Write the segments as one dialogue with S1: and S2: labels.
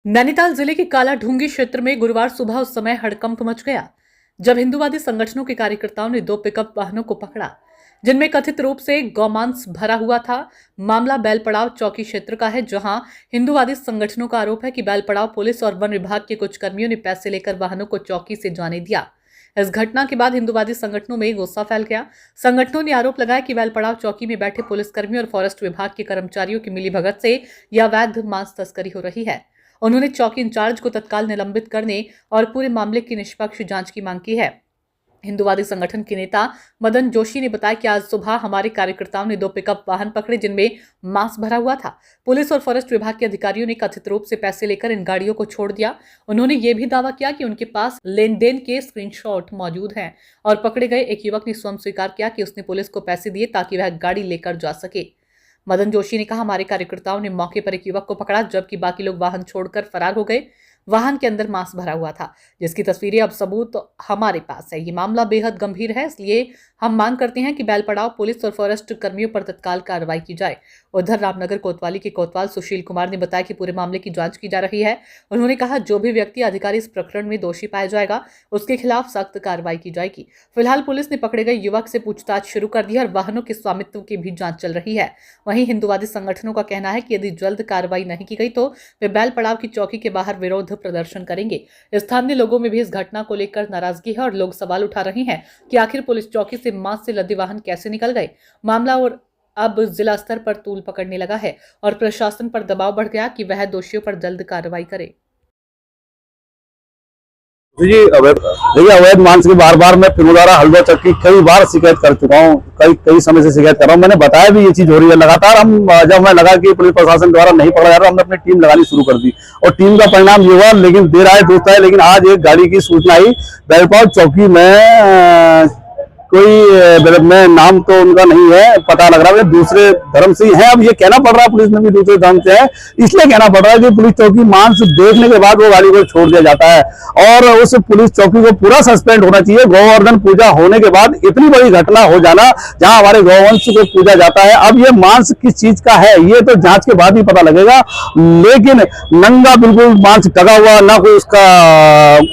S1: नैनीताल जिले के काला ढूंगी क्षेत्र में गुरुवार सुबह उस समय हड़कंप मच गया जब हिंदूवादी संगठनों के कार्यकर्ताओं ने दो पिकअप वाहनों को पकड़ा जिनमें कथित रूप से गौमांस भरा हुआ था। मामला बैलपड़ाव चौकी क्षेत्र का है, जहां हिंदूवादी संगठनों का आरोप है कि बैलपड़ाव पुलिस और वन विभाग के कुछ कर्मियों ने पैसे लेकर वाहनों को चौकी से जाने दिया। इस घटना के बाद हिंदूवादी संगठनों में गुस्सा फैल गया। संगठनों ने आरोप लगाया कि बैलपड़ाव चौकी में बैठे पुलिसकर्मियों और फॉरेस्ट विभाग के कर्मचारियों की मिलीभगत से यह अवैध मांस तस्करी हो रही है। उन्होंने चौकी इंचार्ज को तत्काल निलंबित करने और पूरे मामले की निष्पक्ष जांच की मांग की है। हिंदूवादी संगठन के नेता मदन जोशी ने बताया कि आज सुबह हमारे कार्यकर्ताओं ने दो पिकअप वाहन पकड़े जिनमें मांस भरा हुआ था। पुलिस और फॉरेस्ट विभाग के अधिकारियों ने कथित रूप से पैसे लेकर इन गाड़ियों को छोड़ दिया। उन्होंने ये भी दावा किया कि उनके पास लेन देन के स्क्रीनशॉट मौजूद हैं और पकड़े गए एक युवक ने स्वयं स्वीकार किया कि उसने पुलिस को पैसे दिए ताकि वह गाड़ी लेकर जा सके। मदन जोशी ने कहा, हमारे कार्यकर्ताओं ने मौके पर एक युवक को पकड़ा जबकि बाकी लोग वाहन छोड़कर फरार हो गए। वाहन के अंदर मांस भरा हुआ था जिसकी तस्वीरें अब सबूत हमारे पास है। ये मामला बेहद गंभीर है, इसलिए हम मांग करते हैं कि बैलपड़ाव पुलिस और फॉरेस्ट कर्मियों पर तत्काल कार्रवाई की जाए। उधर रामनगर कोतवाली के कोतवाल सुशील कुमार ने बताया कि पूरे मामले की जांच की जा रही है। उन्होंने कहा, जो भी व्यक्ति अधिकारी इस प्रकरण में दोषी पाया जाएगा उसके खिलाफ सख्त कार्रवाई की जाएगी। फिलहाल पुलिस ने पकड़े गए युवक से पूछताछ शुरू कर दी है और वाहनों के स्वामित्व की भी जांच चल रही है। वहीं हिंदूवादी संगठनों का कहना है कि यदि जल्द कार्रवाई नहीं की गई तो वे बैलपड़ाव की चौकी के बाहर विरोध प्रदर्शन करेंगे। स्थानीय लोगों में भी इस घटना को लेकर नाराजगी है और लोग सवाल उठा रहे हैं कि आखिर पुलिस चौकी से मांस से लदे वाहन कैसे निकल गए। मामला और अब जिला स्तर पर तूल पकड़ने लगा है और प्रशासन पर दबाव बढ़ गया कि वह दोषियों पर जल्द कार्रवाई करे।
S2: जी अवैध मांस की बार बार मैं फिरोजारा हल्द्वार चक्की कई बार शिकायत कर चुका हूँ, कई समय से शिकायत कर रहा हूँ। मैंने बताया भी ये चीज हो रही है लगातार। जब हमें लगा कि पुलिस प्रशासन द्वारा नहीं पकड़ा जा रहा, हमने अपनी टीम लगानी शुरू कर दी और टीम का परिणाम ये हुआ। लेकिन देर आए दुरुस्त आए, लेकिन आज एक गाड़ी की सूचना आई बैलपड़ाव चौकी में। कोई में नाम तो उनका नहीं है, पता लग रहा है दूसरे धर्म से ही है। अब ये कहना पड़ रहा है पुलिस में भी दूसरे धर्म से है, इसलिए कहना पड़ रहा है कि पुलिस चौकी मांस देखने के बाद वो गाड़ी को छोड़ दिया जाता है और उस पुलिस चौकी को पूरा सस्पेंड होना चाहिए। गोवर्धन पूजा होने के बाद इतनी बड़ी घटना हो जाना जहां हमारे गौवंश को पूजा जाता है। अब ये मांस किस चीज का है ये तो जांच के बाद ही पता लगेगा, लेकिन नंगा बिल्कुल मांस टगा हुआ, ना कोई उसका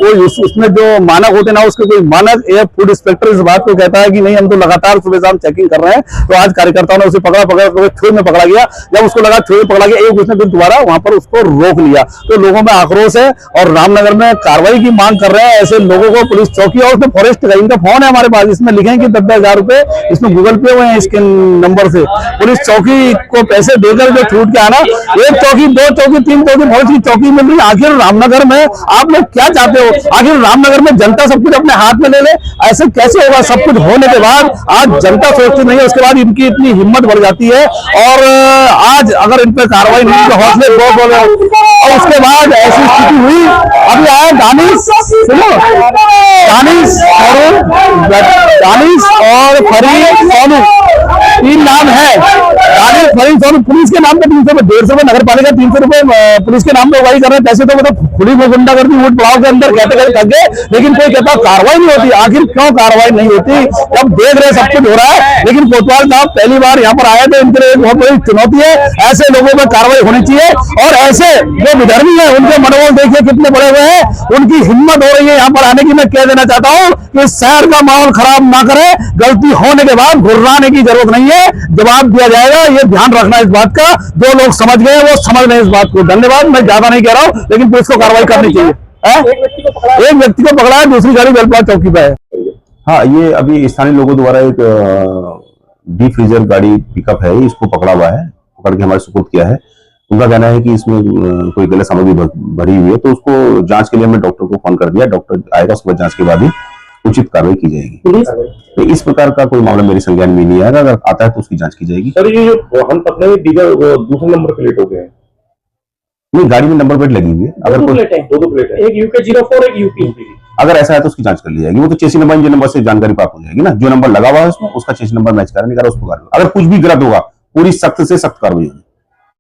S2: कोई उसमें जो मानक होते ना उसके कोई मानक। ये फूड इंस्पेक्टर इस बात को कहता है कि नहीं, हम तो लगातार सुबह शाम चेकिंग कर रहे हैं। तो आज कार्यकर्ताओं ने उसे पकड़ा थ्रोई में पकड़ा गया। जब उसको लगा थ्रोई में पकड़ा गया, एक उसने फिर दोबारा वहां पर उसको रोक लिया। तो लोगों में आक्रोश है और रामनगर में कार्रवाई की मांग कर रहे हैं। ऐसे लोगों को पुलिस चौकी और उसमें फॉरेस्ट का इनका फोन है हमारे पास, इसमें लिखे कि 10,000 रुपए इसमें गूगल पे हुए हैं इसके नंबर से। पुलिस चौकी को पैसे देकर जो छूट के आना, एक चौकी, दो चौकी, तीन चौकी, फॉरेस्ट की चौकी मिल रही। आखिर रामनगर में आप लोग क्या चाहते हो? आखिर रामनगर में जनता सब कुछ अपने हाथ में ले ले, ऐसे कैसे होगा? सब कुछ होने के बाद आज जनता सोचती नहीं है, उसके बाद इनकी इतनी हिम्मत बढ़ जाती है और आज अगर इन पर कार्रवाई नहीं तो हौसले बहुत बोले। और उसके बाद ऐसी स्थिति हुई, अभी आया दानिश, सुनो, दानिश और फरीद सोनू, तीन नाम है। दानिश, फरीद, सोनू पुलिस के नाम पे 300 रुपए, 150 रुपए नगर पालिका, 300 रुपए पुलिस के नाम पे उगाही कर रहे हैं। पैसे तो मतलब खुली में गुंडागर्दी वोट पड़ाव के अंदर कहते थक गए, लेकिन कोई कहता कार्रवाई नहीं होती। आखिर क्यों कार्रवाई नहीं होती? जब देख रहे सब कुछ हो रहा है। लेकिन कोतवाल साहब पहली बार यहाँ पर आए थे, इनके लिए एक बहुत बड़ी चुनौती है। ऐसे लोगों पर कार्रवाई होनी चाहिए और ऐसे जो विधर्मी है उनके मनोबल देखिए कितने बड़े हुए हैं, उनकी हिम्मत हो रही है यहाँ पर आने की। मैं कह देना चाहता हूँ कि शहर का माहौल खराब ना करे, गलती होने के बाद घुर्राने की जरूरत नहीं है, जवाब दिया जाएगा। ये ध्यान रखना इस बात का, जो लोग समझ गए वो समझ लें इस बात को। धन्यवाद, मैं ज्यादा नहीं कह रहा हूँ, लेकिन पुलिस को कार्रवाई करनी चाहिए। एक व्यक्ति को पकड़ा है, दूसरी गाड़ी बैलपड़ाव चौकी पे है।
S3: हाँ, ये अभी स्थानीय लोगों द्वारा एक डीप फ्रीजर गाड़ी पिकअप है, इसको पकड़ा हुआ है, पकड़ के हमारे सुपुर्द किया है। उनका कहना है कि इसमें कोई गलत सामग्री भरी हुई है, तो उसको जांच के लिए हमने डॉक्टर को फोन कर दिया। डॉक्टर आएगा, उसके बाद जांच के बाद ही उचित कार्रवाई की जाएगी। तो इस प्रकार का कोई मामला मेरे संज्ञान में नहीं आएगा, अगर आता है तो उसकी जांच की जाएगी।
S2: सर, ये जो हम पकड़े डीजल दूसरे नंबर प्लेट हो गए हैं?
S3: नहीं, गाड़ी में नंबर प्लेट लगी हुई है। अगर
S2: दो प्लेट है, एक यूके 04, एक यूपी।
S3: अगर ऐसा है तो उसकी जांच कर ली जाएगी। वो तो चेसी नंबर, इंजन नंबर से जानकारी प्राप्त हो जाएगी ना, जो नंबर लगा हुआ है उसमें उसका चेसी नंबर मैच करा नहीं करा उसको। अगर कुछ भी गलत होगा पूरी सख्त से सख्त कार्रवाई होगी।